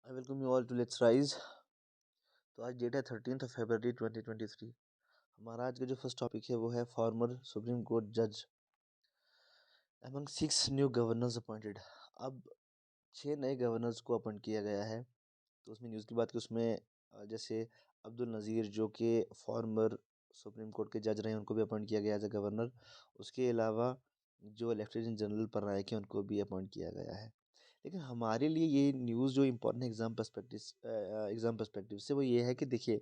I welcome you all to let's rise. तो आज date है 13 फरवरी 2023। हमारा आज का जो फर्स्ट टॉपिक है वो है फॉर्मर सुप्रीम कोर्ट जज एमंग 6 न्यू गवर्नर्स अपॉइंटेड। अब 6 नए गवर्नर्स को अपॉइंट किया गया है। तो उसमें न्यूज़ की बात की उसमें जैसे अब्दुल नज़ीर जो कि फॉर्मर सुप्रीम कोर्ट के जज रहे हैं उनको भी अपॉइंट किया गया एज अ गवर्नर। उसके अलावा जो लेफ्टिनेंट जनरल पर नायक हैं उनको भी अपॉइंट किया गया है। लेकिन हमारे लिए ये न्यूज़ जो इम्पोर्टेंट है एग्ज़ाम पर्सपेक्टिव से वो ये है कि देखिए,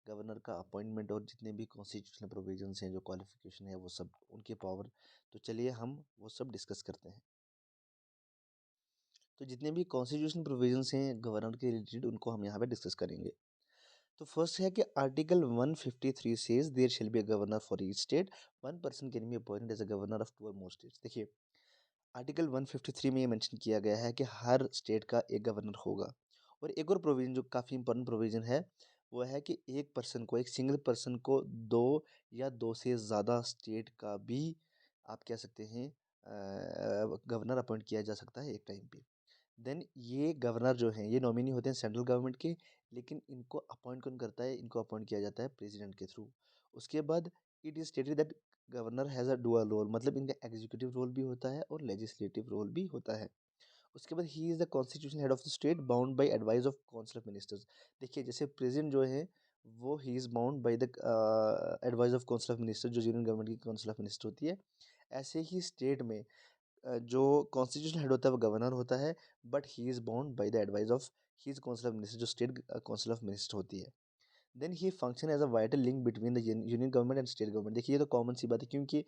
गवर्नर का अपॉइंटमेंट और जितने भी कॉन्स्टिट्यूशनल प्रोविजंस हैं, जो क्वालिफिकेशन है, वो सब उनके पावर। तो चलिए हम वो सब डिस्कस करते हैं। तो जितने भी कॉन्स्टिट्यूशनल प्रोविजंस हैं गवर्नर के रिलेटेड उनको हम यहाँ पे डिस्कस करेंगे। तो फर्स्ट है कि article 153 says there shall be a governor for each state, one person can be appointed as a governor of 2 और मोर स्टेट्स। देखिए, आर्टिकल 153 में ये मेंशन किया गया है कि हर स्टेट का एक गवर्नर होगा। और एक और प्रोविजन जो काफ़ी इंपॉर्टेंट प्रोविजन है वो है कि एक पर्सन को, एक सिंगल पर्सन को दो या दो से ज़्यादा स्टेट का भी आप कह सकते हैं गवर्नर अपॉइंट किया जा सकता है एक टाइम पे। देन ये गवर्नर जो हैं ये नॉमिनी होते हैं सेंट्रल गवर्नमेंट के, लेकिन इनको अपॉइंट कौन करता है? इनको अपॉइंट किया जाता है प्रेसिडेंट के थ्रू। उसके बाद it is stated that governor has a dual role, मतलब इनका एग्जीक्यूटिव रोल भी होता है और लेजिस्लेटिव रोल भी होता है। उसके बाद he is the constitutional head of the state bound by advice of council of ministers. देखिए, जैसे प्रेसिडेंट जो है वो ही is bound by the advice of council of minister, जो यूनियन गवर्नमेंट की काउंसिल ऑफ मिनिस्टर होती है। ऐसे ही स्टेट में जो कॉन्स्टिट्यूशनल हेड होता है वो गवर्नर होता है, but he is bound by the advice of his council of minister, जो स्टेट काउंसिल ऑफ मिनिस्टर होती है। Then he function as a vital link between the union government and state government. देखिए, ये तो common सी बात है क्योंकि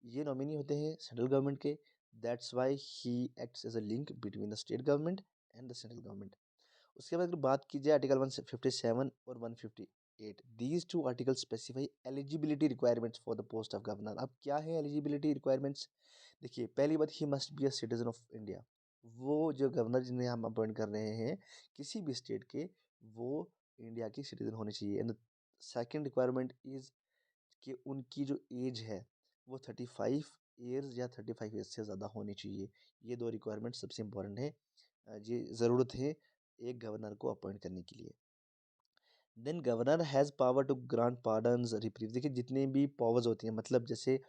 ये नॉमिनी होते हैं सेंट्रल गवर्नमेंट के। That's why he acts as a link between the state government and the central government. उसके बाद अगर बात की जाए आर्टिकल 157 और 158, these two article specify eligibility requirements for the post of governor. अब क्या है एलिजिबिलिटी रिक्वायरमेंट्स? देखिए, पहली बात, he must be a citizen of India. वो जो गवर्नर जिन्हें हम अपॉइंट कर रहे हैं किसी भी स्टेट के, वो इंडिया की सिटीजन होनी चाहिए। एंड सेकेंड रिक्वायरमेंट इज कि उनकी जो एज है वो 35 ईयर्स या 35 ईयर्स से ज़्यादा होनी चाहिए। ये दो रिक्वायरमेंट सबसे इम्पोर्टेंट है, ये ज़रूरत है एक गवर्नर को अपॉइंट करने के लिए। Then governor has power to grant pardons reprieve. देखिए, जितने भी पावर्स होती हैं, मतलब जैसे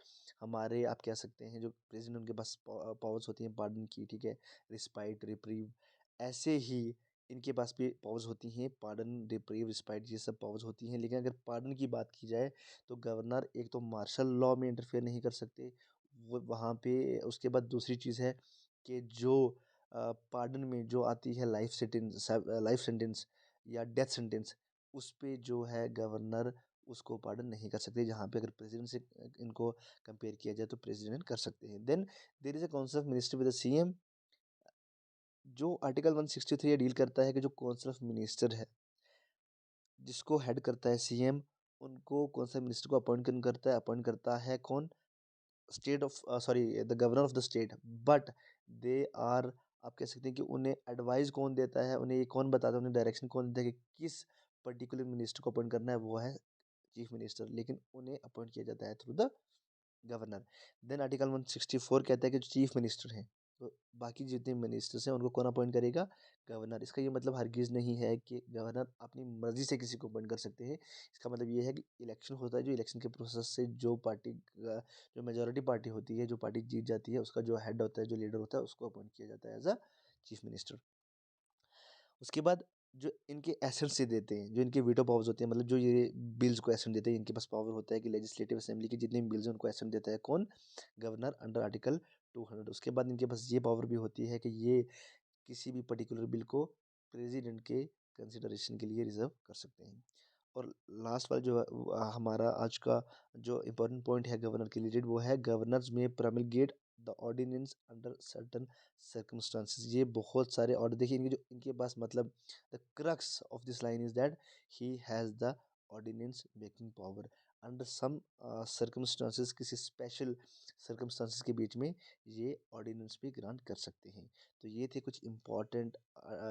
हमारे आप कह सकते हैं जो प्रेसिडेंट उनके पास पावर्स होती हैं पार्डन की, ठीक है, रिस्पाइट, रिप्रीव। ऐसे ही इनके पास भी पावर्स होती हैं, पार्डन, रिप्रीव, रिस्पाइट, ये सब पावर्स होती हैं। लेकिन अगर पार्डन की बात की जाए तो गवर्नर एक तो मार्शल लॉ में इंटरफेयर नहीं कर सकते, वो वहाँ पे। उसके बाद दूसरी चीज़ है कि जो पार्डन में जो आती है लाइफ सेंटेंस या डेथ सेंटेंस, उस पे जो है गवर्नर उसको पार्डन नहीं कर सकते। जहाँ पे अगर प्रेसिडेंट से इनको कंपेयर किया जाए तो प्रेसिडेंट कर सकते हैं। Then there is a council of minister with CM, जो आर्टिकल 163 डील करता है कि जो काउंसिल ऑफ मिनिस्टर है जिसको हेड करता है सीएम, उनको काउंसिल मिनिस्टर को अपॉइंट करता है कौन? State of sorry the governor of the state. But they are, आप कह सकते हैं कि उन्हें एडवाइस कौन देता है, उन्हें ये कौन बताता है, उन्हें डायरेक्शन कौन देता है कि किस पर्टिकुलर मिनिस्टर को अपॉइंट करना है, वो है चीफ मिनिस्टर। लेकिन उन्हें अपॉइंट किया जाता है through the governor. Then article 164 कहता है कि जो चीफ मिनिस्टर हैं, तो बाकी जितने मिनिस्टर्स हैं उनको कौन अपॉइंट करेगा? गवर्नर। इसका ये मतलब हरगिज़ नहीं है कि गवर्नर अपनी मर्जी से किसी को अपॉइंट कर सकते हैं। इसका मतलब ये है कि इलेक्शन होता है, जो इलेक्शन के प्रोसेस से जो पार्टी जो मेजोरिटी पार्टी होती है, जो पार्टी जीत जाती है, उसका जो हेड होता है, जो लीडर होता है, उसको अपॉइंट किया जाता है एज अ चीफ मिनिस्टर। उसके बाद जो इनके एसेंट से देते हैं, जो इनके वीटो पावर्स होते हैं, मतलब जो ये बिल्स को एसेंट देते हैं, इनके पास पावर होता है कि लेजिस्लेटिव असेंबली के जितने भी बिल्स हैं उनको एसेंट देता है कौन? Governor, under article 200। उसके बाद इनके पास ये पावर भी होती है कि ये किसी भी पर्टिकुलर बिल को प्रेसिडेंट के कंसिडरेशन के लिए रिजर्व कर सकते हैं। और लास्ट वाला जो है हमारा आज का जो इम्पोर्टेंट पॉइंट है गवर्नर के रिलेटेड, वो है governors may promulgate the ordinance under certain circumstances. ये बहुत सारे ऑर्डर, देखिए इनके जो इनके पास मतलब the crux of this line is that he has the ordinance making power. Under some circumstances, किसी स्पेशल सर्कमस्टांसेस के बीच में ये ऑर्डिनेंस भी ग्रांट कर सकते हैं। तो ये थे कुछ इम्पॉर्टेंट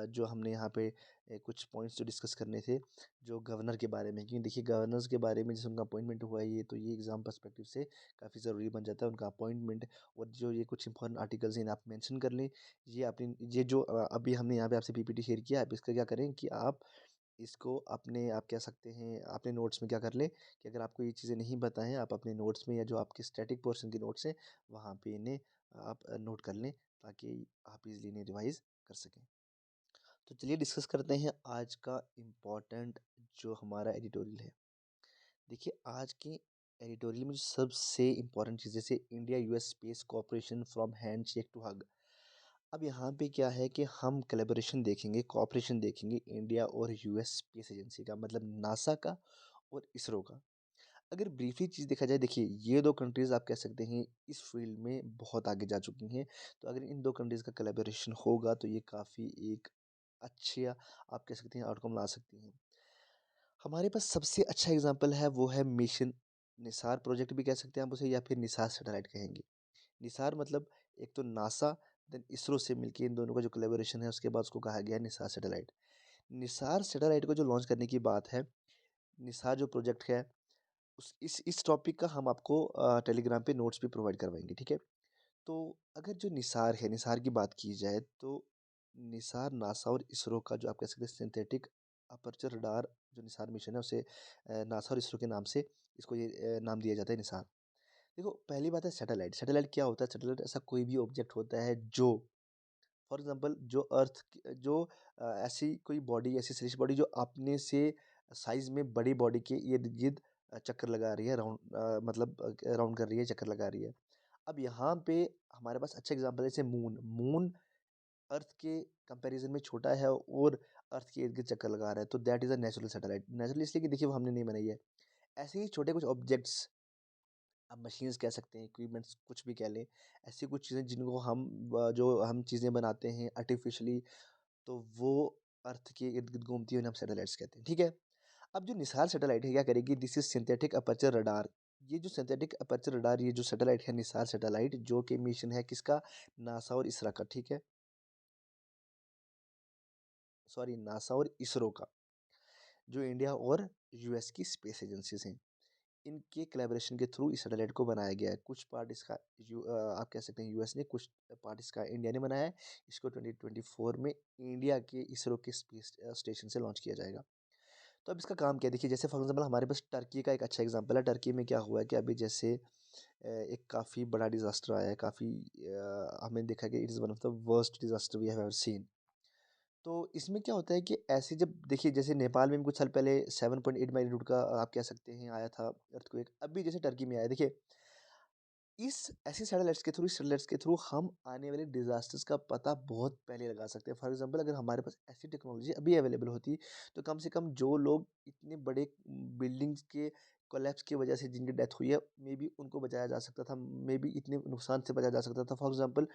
जो हमने यहाँ पे कुछ पॉइंट्स जो डिस्कस करने थे जो गवर्नर के बारे में। क्योंकि देखिए गवर्नर्स के बारे में जैसे उनका अपॉइंटमेंट हुआ है, ये तो ये एग्जाम पर्सपेक्टिव से काफ़ी ज़रूरी बन जाता है उनका अपॉइंटमेंट। और जो ये कुछ इंपॉर्टेंट आर्टिकल्स हैं इन्हें आप मेंशन कर लें। ये अपनी ये जो अभी हमने यहाँ पे आपसे पीपीटी शेयर किया, आप इसका क्या करें कि आप इसको अपने आप कह सकते हैं अपने नोट्स में क्या कर लें कि अगर आपको ये चीज़ें नहीं बताएं, आप अपने नोट्स में या जो आपके स्टैटिक पोर्शन के नोट्स हैं वहाँ पे इन्हें आप नोट कर लें, ताकि आप इजीली इन्हें रिवाइज कर सकें। तो चलिए डिस्कस करते हैं आज का इम्पोर्टेंट जो हमारा एडिटोरियल है। देखिए आज के एडिटोरियल में जो सबसे इम्पोर्टेंट चीज़, जैसे India US space cooperation from handshake to hug. अब यहाँ पे क्या है कि हम कोलैबोरेशन देखेंगे, कोऑपरेशन देखेंगे इंडिया और यूएस स्पेस एजेंसी का, मतलब नासा का और इसरो का। अगर ब्रीफली चीज़ देखा जाए, देखिए ये दो कंट्रीज़ आप कह सकते हैं इस फील्ड में बहुत आगे जा चुकी हैं। तो अगर इन दो कंट्रीज़ का कोलैबोरेशन होगा तो ये काफ़ी एक अच्छा आप कह सकते हैं आउटकम ला सकती हैं। हमारे पास सबसे अच्छा एग्जांपल है वो है मिशन निसार प्रोजेक्ट भी कह सकते हैं आप उसे, या फिर निसार सैटेलाइट कहेंगे। निसार मतलब एक तो नासा देन इसरो से मिलके इन दोनों का जो कोलैबोरेशन है उसके बाद उसको कहा गया है निसार सैटेलाइट। निसार सैटेलाइट को जो लॉन्च करने की बात है, निसार जो प्रोजेक्ट है उस इस टॉपिक का हम आपको टेलीग्राम पे नोट्स भी प्रोवाइड करवाएंगे, ठीक है। तो अगर जो निसार है, निसार की बात की जाए तो निसार नासा और इसरो का जो आप कह सकते हैं सिंथेटिक अपर्चर रडार जो निसार मिशन है उसे नासा और इसरो के नाम से इसको ये नाम दिया जाता है निसार। देखो पहली बात है सैटेलाइट। सैटेलाइट क्या होता है? सैटेलाइट ऐसा कोई भी ऑब्जेक्ट होता है जो फॉर एग्जांपल जो जो ऐसी कोई बॉडी, ऐसी सृष्टि बॉडी जो अपने से साइज में बड़ी बॉडी के इर्द गिर्द चक्कर लगा रही है, राउंड मतलब राउंड कर रही है, चक्कर लगा रही है। अब यहाँ पे हमारे पास अच्छा एग्जांपल है जैसे मून। मून अर्थ के कंपैरिजन में छोटा है और अर्थ के इर्द गिर्द चक्कर लगा रहा है, तो that is a natural satellite. Natural इसलिए कि देखिए वो हमने नहीं बनाई है। ऐसे ही छोटे कुछ ऑब्जेक्ट्स, आप मशीन्स कह सकते हैं, इक्विपमेंट्स कुछ भी कह लें, ऐसी कुछ चीज़ें जिनको हम जो हम चीज़ें बनाते हैं आर्टिफिशियली, तो वो अर्थ के इर्द गिर्द घूमती है, उन्हें हम सैटेलाइट्स कहते हैं, ठीक है। अब जो निसार सैटेलाइट है क्या करेगी, this is synthetic aperture radar. ये जो सिंथेटिक अपर्चर रडार, ये जो सैटेलाइट है निसार सैटेलाइट, जो कि मिशन है किसका, नासा और इसरा का, ठीक है, सॉरी नासा और इसरो का, जो इंडिया और यूएस की स्पेस एजेंसीज हैं, इनके कोलैबोरेशन के थ्रू इस सैटेलाइट को बनाया गया है। कुछ पार्ट इसका आप कह सकते हैं यूएस ने, कुछ पार्ट इसका इंडिया ने बनाया है। इसको 2024 में इंडिया के इसरो के स्पेस स्टेशन से लॉन्च किया जाएगा। तो अब इसका काम क्या है, देखिए जैसे फॉर एग्जाम्पल हमारे पास टर्की का एक अच्छा एग्जाम्पल है। टर्की में क्या हुआ है कि अभी जैसे एक काफ़ी बड़ा डिजास्टर आया है, काफ़ी हमने देखा कि it is one of the worst disaster we have ever seen. तो इसमें क्या होता है कि ऐसे जब देखिए जैसे नेपाल में भी कुछ साल पहले 7.8 मैग्नीट्यूड का आप कह सकते हैं आया था अर्थक्वेक, अभी जैसे टर्की में आया, देखिए इस ऐसे सैटेलाइट्स के थ्रू, इस सैटेलाइट्स के थ्रू हम आने वाले डिजास्टर्स का पता बहुत पहले लगा सकते हैं। फॉर एग्जांपल अगर हमारे पास ऐसी टेक्नोलॉजी अभी अवेलेबल होती तो कम से कम जो लोग इतने बड़े बिल्डिंग्स के कोलैप्स की वजह से जिनकी डेथ हुई है, मे बी उनको बचाया जा सकता था, मे बी इतने नुकसान से बचा जा सकता था। फॉर एग्जांपल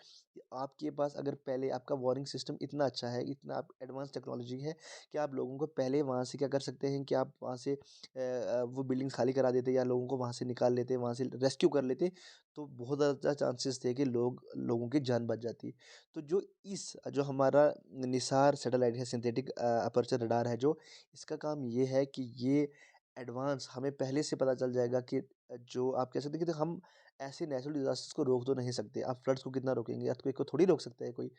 आपके पास अगर पहले आपका वार्निंग सिस्टम इतना अच्छा है, इतना आप एडवांस टेक्नोलॉजी है कि आप लोगों को पहले वहाँ से क्या कर सकते हैं कि आप वहाँ से वो बिल्डिंग्स खाली करा देते या लोगों को वहाँ से निकाल लेते, वहाँ से रेस्क्यू कर लेते, तो बहुत ज़्यादा चांसेस थे कि लोगों की जान बच जाती। तो जो हमारा निसार सैटेलाइट है, सिंथेटिक अपर्चर रडार है, जो इसका काम ये है कि ये एडवांस हमें पहले से पता चल जाएगा कि जो आप कह सकते हैं कि तो हम ऐसे नेचुरल डिजास्टर्स को रोक तो नहीं सकते। आप फ्लड्स को कितना रोकेंगे, अर्थक्वेक को थोड़ी रोक सकता है कोई।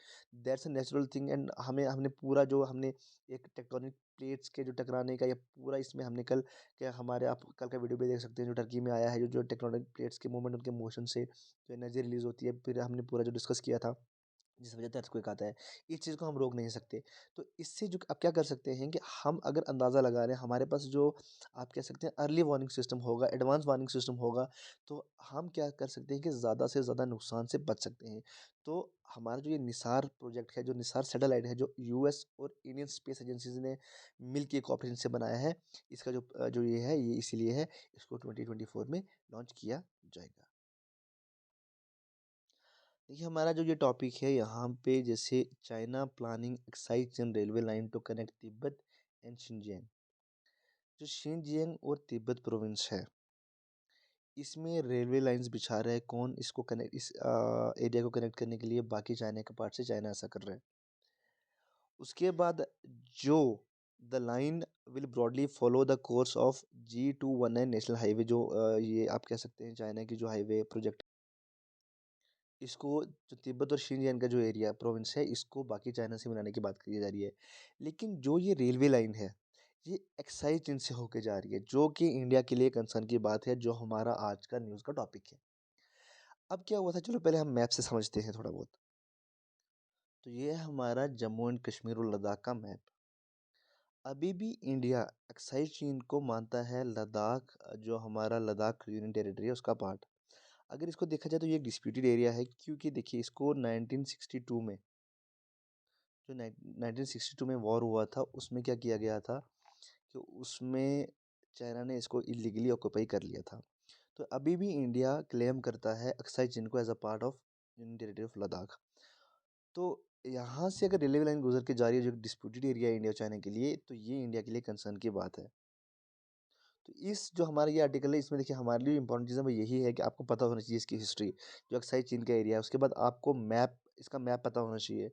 That's a natural thing. And हमें हमने पूरा जो हमने एक टेक्टोनिक प्लेट्स के जो टकराने का, या पूरा इसमें हमने कल, क्या हमारे आप कल का वीडियो भी देख सकते हैं जो टर्की में आया है, जो टेक्टोनिक प्लेट्स के मूवमेंट, उनके मोशन से जो एनर्जी रिलीज होती है, फिर हमने पूरा जो डिस्कस किया था जिस वजह से अर्थक्वेक आता है, इस चीज़ को हम रोक नहीं सकते। तो इससे जो अब क्या कर सकते हैं कि हम अगर अंदाज़ा लगा रहे हैं, हमारे पास जो आप कह सकते हैं अर्ली वार्निंग सिस्टम होगा, एडवांस वार्निंग सिस्टम होगा, तो हम क्या कर सकते हैं कि ज़्यादा से ज़्यादा नुकसान से बच सकते हैं। तो हमारा जो ये निसार प्रोजेक्ट है, जो निसार सैटेलाइट है, जो यूएस और इंडियन स्पेस एजेंसीज ने मिल के कॉपरेशन से बनाया है, इसका जो ये है, ये इसीलिए है, इसको 2024 में लॉन्च किया जाएगा। देखिए हमारा जो ये टॉपिक है यहाँ पे, जैसे China planning excision railway line to connect Tibet and Xinjiang. जो शिनजियांग और तिब्बत प्रोविंस है, इसमें रेलवे लाइंस बिछा रहा है कौन, इसको कनेक्ट, इस एरिया को कनेक्ट करने के लिए बाकी चाइना के पार्ट से चाइना ऐसा कर रहा है। उसके बाद जो the line will broadly follow the course of G219 national highway, जो ये आप कह सकते हैं चाइना की जो हाईवे प्रोजेक्ट, इसको जो तिब्बत और शिनजियांग का जो एरिया प्रोविंस है, इसको बाकी चाइना से मिलाने की बात की जा रही है। लेकिन जो ये रेलवे लाइन है, ये एक्साइज चीन से होके जा रही है, जो कि इंडिया के लिए कंसर्न की बात है, जो हमारा आज का न्यूज़ का टॉपिक है। अब क्या हुआ था, चलो पहले हम मैप से समझते हैं थोड़ा बहुत। तो ये है हमारा जम्मू एंड कश्मीर और लद्दाख का मैप। अभी भी इंडिया एक्साइज चीन को मानता है लद्दाख, जो हमारा लद्दाख यूनियन टेरिटरी है उसका पार्ट। अगर इसको देखा जाए तो ये एक डिस्प्यूटेड एरिया है, क्योंकि देखिए इसको 1962 में, जो 1962 में वॉर हुआ था, उसमें क्या किया गया था कि उसमें चाइना ने इसको इलीगली ऑक्यूपाई कर लिया था। तो अभी भी इंडिया क्लेम करता है अक्साई चिन को as a part of union territory of Ladakh. तो यहाँ से अगर रेलवे लाइन गुजर के जा रही है, जो डिस्प्यूटेड एरिया है इंडिया और चाइना के लिए, तो ये इंडिया के लिए कंसर्न की बात है। तो इस जो हमारा ये आर्टिकल है, इसमें देखिए हमारे लिए इंपॉर्टेंट चीज़ है वो यही है कि आपको पता होना चाहिए इसकी हिस्ट्री, जो अक्साई चीन का एरिया है। उसके बाद आपको मैप, इसका मैप पता होना चाहिए।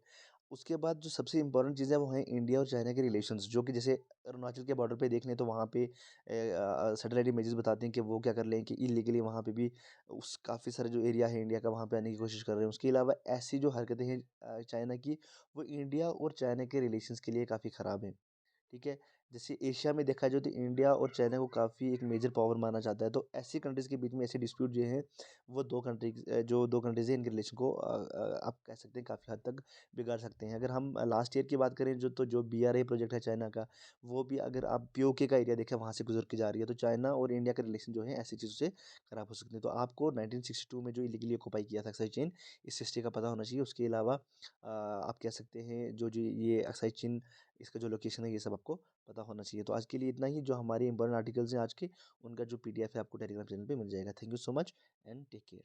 उसके बाद जो सबसे इंपॉर्टेंट चीज़ है वो है इंडिया और चाइना के रिलेशंस, जो कि जैसे अरुणाचल के बॉर्डर पे देख लें तो वहाँ पे सैटेलाइट इमेजेस बताते हैं कि वो क्या कर रहे हैं कि इलीगली वहाँ पे भी उस काफ़ी सारे जो एरिया है इंडिया का, वहाँ पे आने की कोशिश कर रहे हैं। उसके अलावा ऐसी जो हरकतें हैं चाइना की, वो इंडिया और चाइना के रिलेशंस के लिए काफ़ी ख़राब हैं। ठीक है। जैसे एशिया में देखा जाए तो इंडिया और चाइना को काफ़ी एक मेजर पावर माना जाता है, तो ऐसी कंट्रीज़ के बीच में ऐसे डिस्प्यूट जो हैं, वो जो दो कंट्रीज़ हैं, इनके रिलेशन को आप कह सकते हैं काफ़ी हद तक बिगाड़ सकते हैं। अगर हम लास्ट ईयर की बात करें, जो BRI प्रोजेक्ट है चाइना का, वो भी अगर आप POK का एरिया देखें, वहाँ से गुजर के जा रही है, तो चाइना और इंडिया के रिलेशन जो है ऐसी चीज़ों से खराब हो सकते हैं। तो आपको 1962 में जो इलीगली ऑक्यूपाई किया था अक्साई चीन, इस हिस्ट्री का पता होना चाहिए। उसके अलावा आप कह सकते हैं जो ये अक्साई चीन, इसका जो लोकेशन है, ये सब आपको पता होना चाहिए। तो आज के लिए इतना ही। जो हमारे इंपॉर्टेंट आर्टिकल्स हैं आज के, उनका जो PDF है आपको टेलीग्राम चैनल पे मिल जाएगा। Thank you so much and take care.